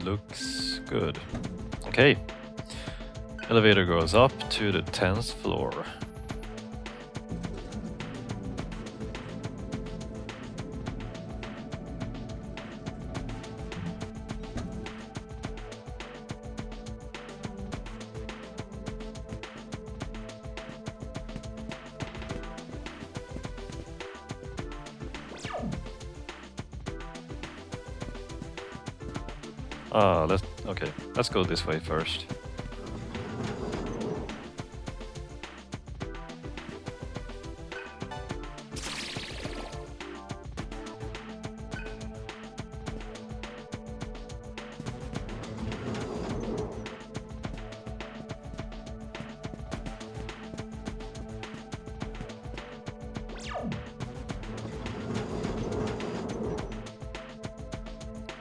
looks good. Okay. Elevator goes up to the 10th floor. Let's go this way first.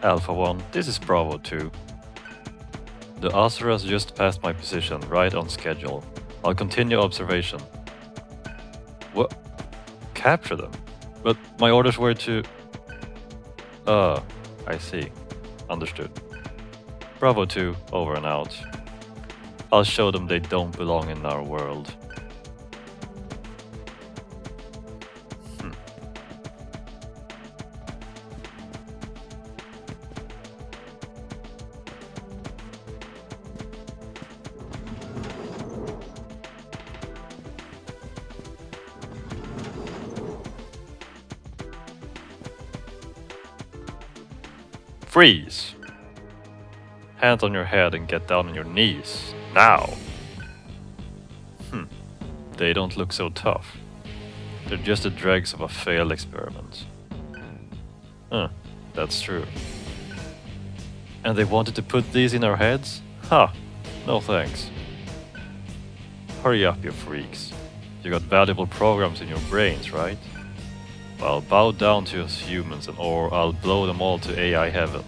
Alpha 1, this is Bravo 2. The Asuras just passed my position, right on schedule. I'll continue observation. What? Capture them? But my orders were to... I see. Understood. Bravo 2, over and out. I'll show them they don't belong in our world. Freeze! Hands on your head and get down on your knees. Now! They don't look so tough. They're just the dregs of a failed experiment. That's true. And they wanted to put these in our heads? Ha! No thanks. Hurry up, you freaks. You got valuable programs in your brains, right? Well, bow down to us humans or I'll blow them all to AI heaven.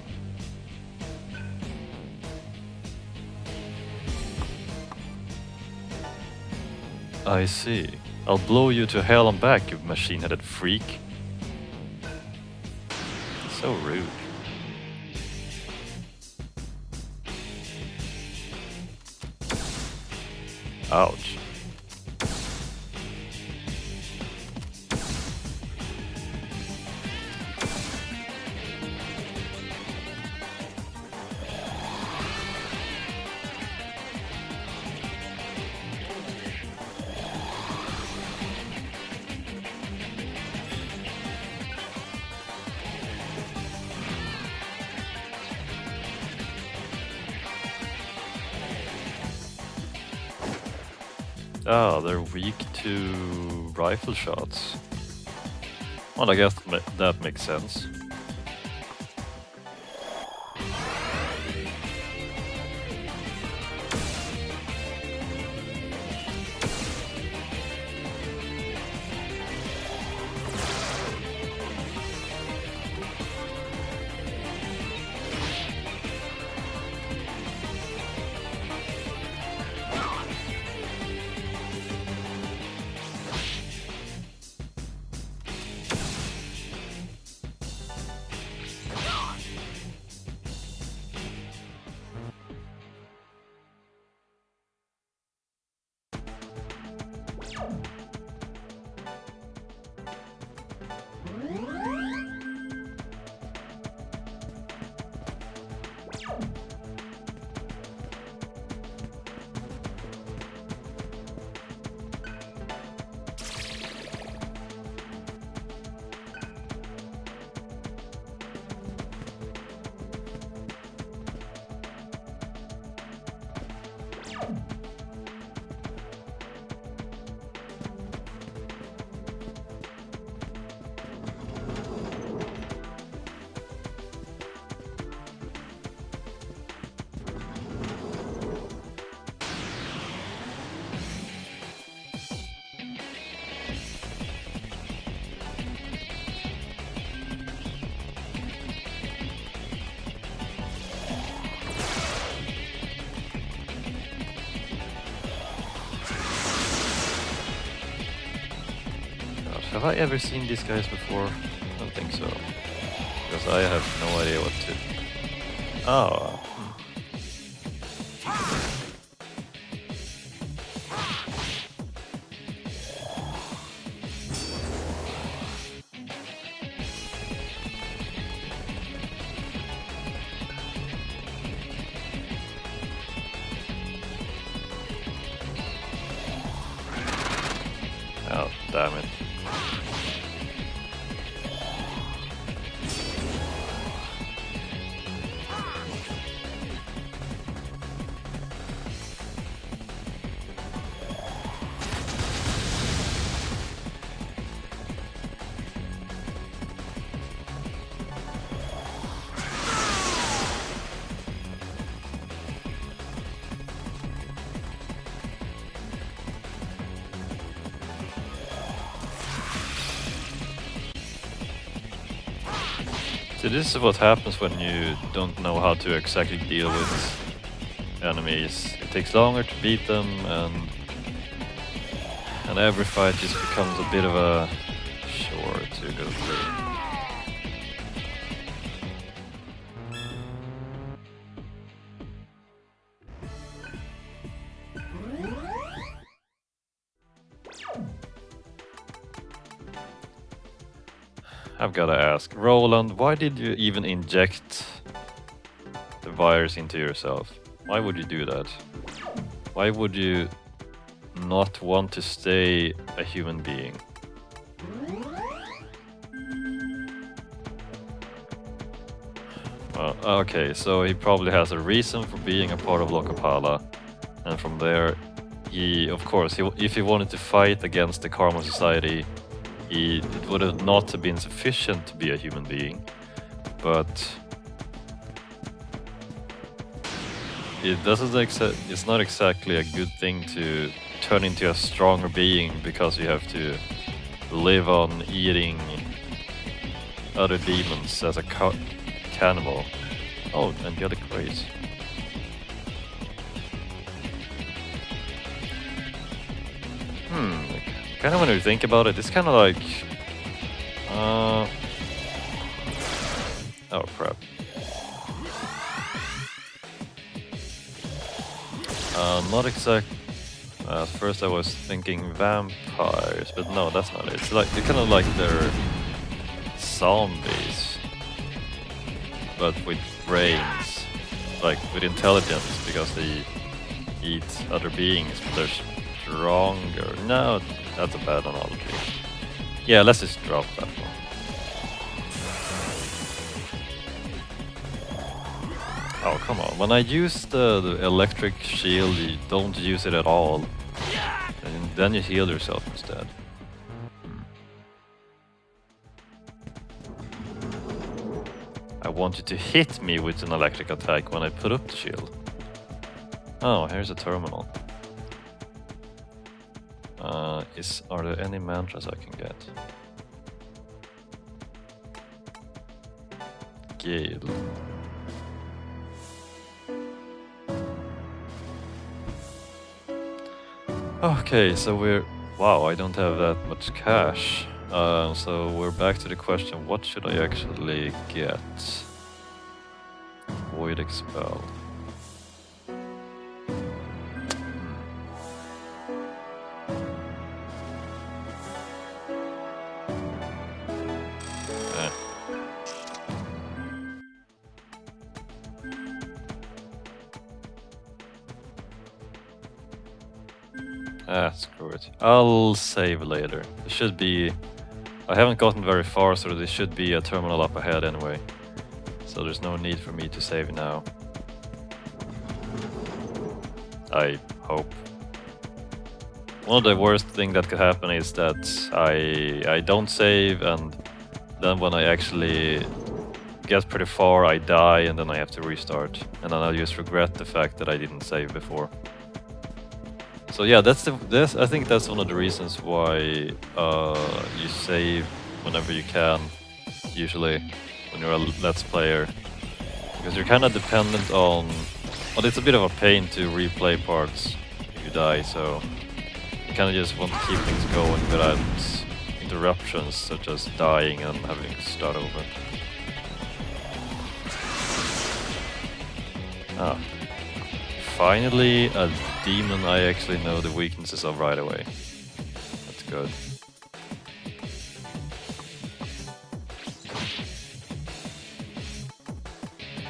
I see. I'll blow you to hell and back, you machine-headed freak. So rude. Ouch. Oh, they're weak to rifle shots. Well, I guess that makes sense. Have I ever seen these guys before? I don't think so. Because I have no idea what to... Oh. damn it. So this is what happens when you don't know how to exactly deal with enemies. It takes longer to beat them, and every fight just becomes a bit of a chore to go through. I've gotta ask, Roland, why did you even inject the virus into yourself? Why would you do that? Why would you not want to stay a human being? Well, okay, so he probably has a reason for being a part of Lokapala, and from there, of course, if he wanted to fight against the Karma Society, it would have not have been sufficient to be a human being, but it's not exactly a good thing to turn into a stronger being because you have to live on eating other demons as a cannibal. Oh, and the other craze. Kind of when you think about it, it's kind of like... oh crap. Not exact... at first I was thinking vampires, but no, that's not it. It's like, they're kind of like they're zombies, but with brains, like with intelligence, because they eat other beings, but they're stronger. No, that's a bad analogy. Yeah, let's just drop that one. Oh, come on. When I use the electric shield, you don't use it at all. And then you heal yourself instead. I want you to hit me with an electric attack when I put up the shield. Oh, here's a terminal. Are there any mantras I can get? Gale. Okay, so wow, I don't have that much cash. So we're back to the question, what should I actually get? Void Expel. Screw it. I'll save later. It should be... I haven't gotten very far, so there should be a terminal up ahead anyway. So there's no need for me to save now. I hope. One of the worst things that could happen is that I don't save, and then when I actually get pretty far, I die, and then I have to restart. And then I just regret the fact that I didn't save before. So yeah, I think that's one of the reasons why you save whenever you can, usually, when you're a Let's Player. Because you're kind of dependent on... Well, it's a bit of a pain to replay parts if you die, so you kind of just want to keep things going without interruptions, such as dying and having to start over. Ah. Finally, a demon I actually know the weaknesses of right away. That's good.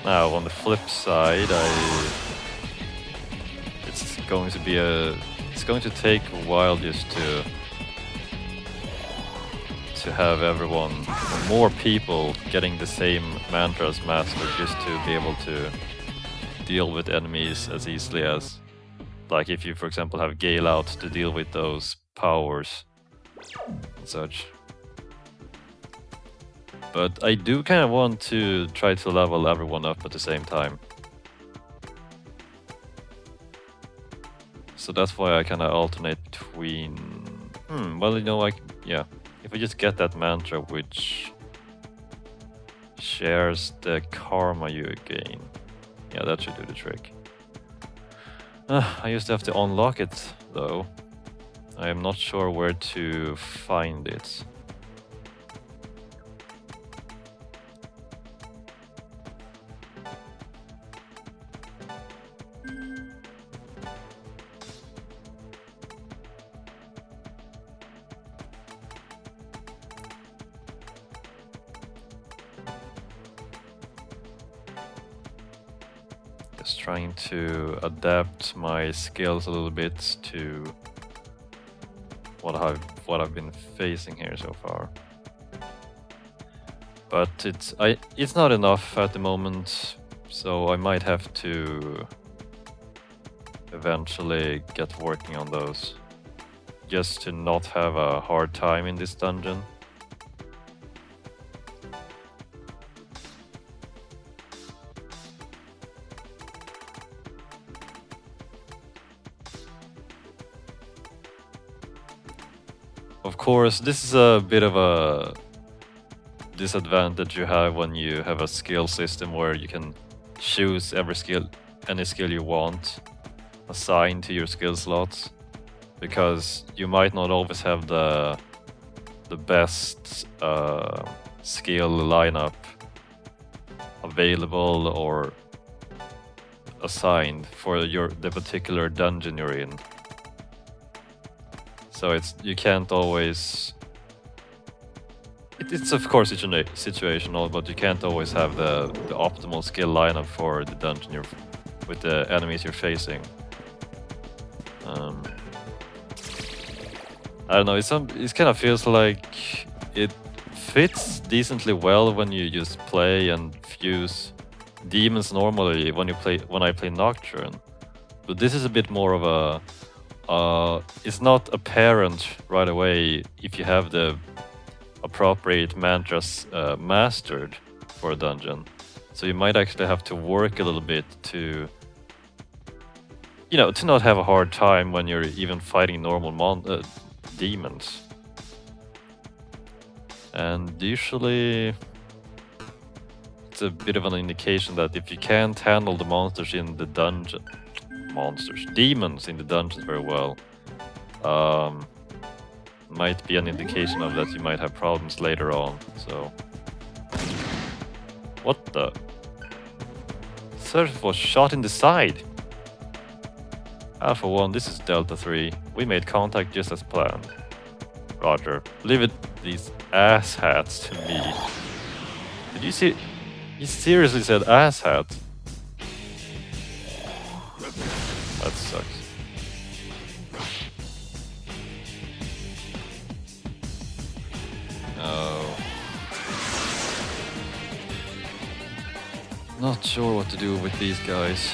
Now, on the flip side, it's going to take a while just to to have everyone, more people getting the same mantras mastered just to be able to deal with enemies as easily as, like if you for example have Gale out to deal with those powers and such. But I do kind of want to try to level everyone up at the same time. So that's why I kind of alternate between... well, you know, yeah. If we just get that mantra which shares the karma you gain. Yeah, that should do the trick. I used to have to unlock it, though. I am not sure where to find it. Just trying to adapt my skills a little bit to what I've been facing here so far. But it's not enough at the moment, so I might have to eventually get working on those, just to not have a hard time in this dungeon. Of course, this is a bit of a disadvantage you have when you have a skill system where you can choose any skill you want assigned to your skill slots, because you might not always have the best skill lineup available or assigned for the particular dungeon you're in. So you can't always... It's of course situational, but you can't always have the optimal skill lineup for the dungeon with the enemies you're facing. I don't know, it kind of feels like it fits decently well when you just play and fuse demons normally when I play Nocturne. But this is a bit more of a... it's not apparent right away if you have the appropriate mantras mastered for a dungeon. So you might actually have to work a little bit to, to not have a hard time when you're even fighting normal demons. And usually it's a bit of an indication that if you can't handle the monsters in the dungeon, demons in the dungeons very well, might be an indication of that you might have problems later on. So what the? Surf was shot in the side. Alpha 1, this is Delta 3. We made contact just as planned. Roger. Leave these asshats to me. Did you see? He seriously said asshat. That sucks. Oh. Not sure what to do with these guys.